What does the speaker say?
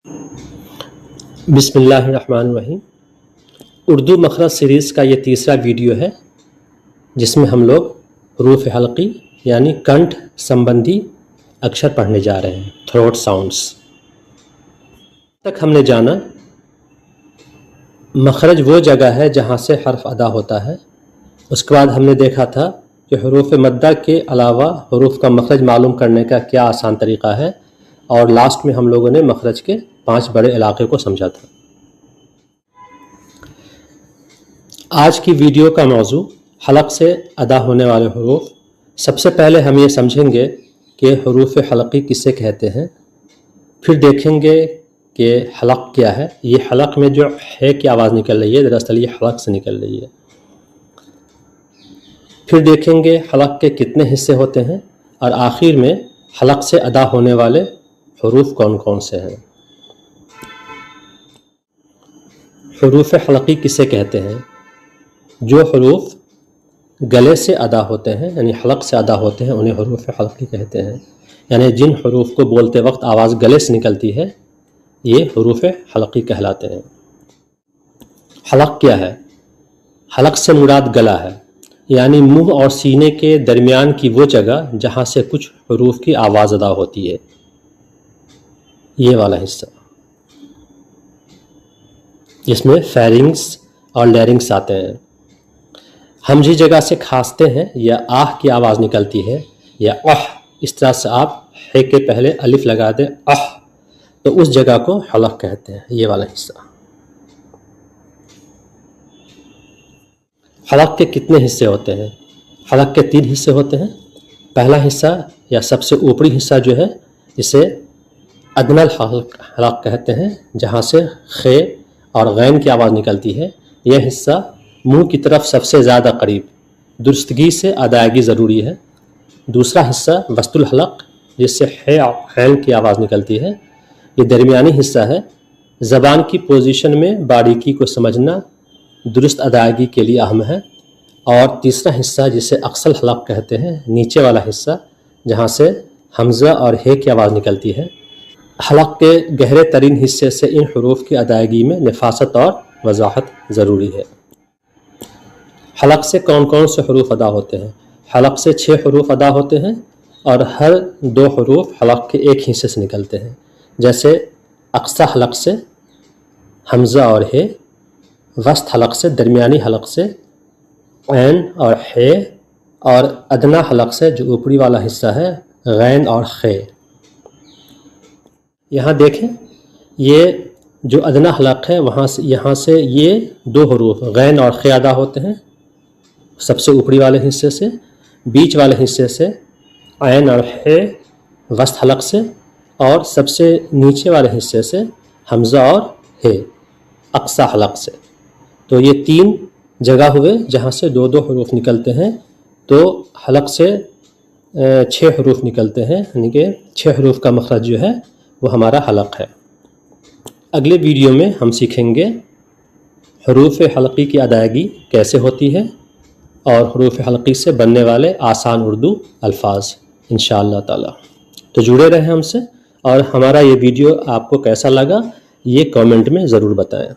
بسم اللہ الرحمن الرحیم۔ اردو مخرج سیریز کا یہ تیسرا ویڈیو ہے جس میں ہم لوگ حروف حلقی یعنی کنٹھ سمبندھی اکشر پڑھنے جا رہے ہیں، تھروٹ ساؤنڈس۔ تک ہم نے جانا مخرج وہ جگہ ہے جہاں سے حرف ادا ہوتا ہے۔ اس کے بعد ہم نے دیکھا تھا کہ حروف مدہ کے علاوہ حروف کا مخرج معلوم کرنے کا کیا آسان طریقہ ہے، اور لاسٹ میں ہم لوگوں نے مخرج کے 5 بڑے علاقے کو سمجھا تھا۔ آج کی ویڈیو کا موضوع حلق سے ادا ہونے والے حروف۔ سب سے پہلے ہم یہ سمجھیں گے کہ حروف حلقی کسے کہتے ہیں، پھر دیکھیں گے کہ حلق کیا ہے۔ یہ حلق میں جو ہے کی آواز نکل رہی ہے، دراصل یہ حلق سے نکل رہی ہے۔ پھر دیکھیں گے حلق کے کتنے حصے ہوتے ہیں، اور آخر میں حلق سے ادا ہونے والے حروف کون کون سے ہیں۔ حروف حلقی کسے کہتے ہیں؟ جو حروف گلے سے ادا ہوتے ہیں یعنی حلق سے ادا ہوتے ہیں انہیں حروف حلقی کہتے ہیں، یعنی جن حروف کو بولتے وقت آواز گلے سے نکلتی ہے یہ حروف حلقی کہلاتے ہیں۔ حلق کیا ہے؟ حلق سے مراد گلا ہے، یعنی منہ اور سینے کے درمیان کی وہ جگہ جہاں سے کچھ حروف کی آواز ادا ہوتی ہے، یہ والا حصہ جس میں فیرنگس اور لیرنگس آتے ہیں۔ ہم جس جگہ سے کھانستے ہیں یا آہ کی آواز نکلتی ہے یا اس طرح سے آپ ہے کے پہلے الف لگا دیں تو اس جگہ کو حلق کہتے ہیں، یہ والا حصہ۔ حلق کے کتنے حصے ہوتے ہیں؟ حلق کے 3 حصے ہوتے ہیں۔ پہلا حصہ یا سب سے اوپری حصہ جو ہے اسے ادنی الحلق کہتے ہیں، جہاں سے خ اور غین کی آواز نکلتی ہے۔ یہ حصہ منہ کی طرف سب سے زیادہ قریب، درستگی سے ادائیگی ضروری ہے۔ دوسرا حصہ وسط الحلق، جس سے حین کی آواز نکلتی ہے، یہ درمیانی حصہ ہے۔ زبان کی پوزیشن میں باریکی کو سمجھنا درست ادائیگی کے لیے اہم ہے۔ اور تیسرا حصہ جسے اقصی الحلق کہتے ہیں، نیچے والا حصہ جہاں سے حمزہ اور ہے کی آواز نکلتی ہے۔ حلق کے گہرے ترین حصے سے ان حروف کی ادائیگی میں نفاست اور وضاحت ضروری ہے۔ حلق سے کون کون سے حروف ادا ہوتے ہیں؟ حلق سے 6 حروف ادا ہوتے ہیں، اور ہر 2 حروف حلق کے ایک حصے سے نکلتے ہیں، جیسے اقصی حلق سے حمزہ اور ہے، وسط حلق سے درمیانی حلق سے عین اور ہے، اور ادنی حلق سے جو اوپری والا حصہ ہے غین اور خ۔ یہاں دیکھیں یہ جو ادنی حلق ہے یہاں سے یہ 2 حروف غین اور خ ادا ہوتے ہیں سب سے اوپری والے حصے سے، بیچ والے حصے سے عین اور ہے وسط حلق سے، اور سب سے نیچے والے حصے سے حمزہ اور ہے اقصی حلق سے۔ تو یہ 3 جگہ ہوئے جہاں سے 2 حروف نکلتے ہیں، تو حلق سے 6 حروف نکلتے ہیں، یعنی کہ 6 حروف کا مخرج جو ہے وہ ہمارا حلق ہے۔ اگلے ویڈیو میں ہم سیکھیں گے حروف حلقی کی ادائیگی کیسے ہوتی ہے، اور حروف حلقی سے بننے والے آسان اردو الفاظ انشاءاللہ تعالی۔ تو جڑے رہیں ہم سے، اور ہمارا یہ ویڈیو آپ کو کیسا لگا یہ کامنٹ میں ضرور بتائیں۔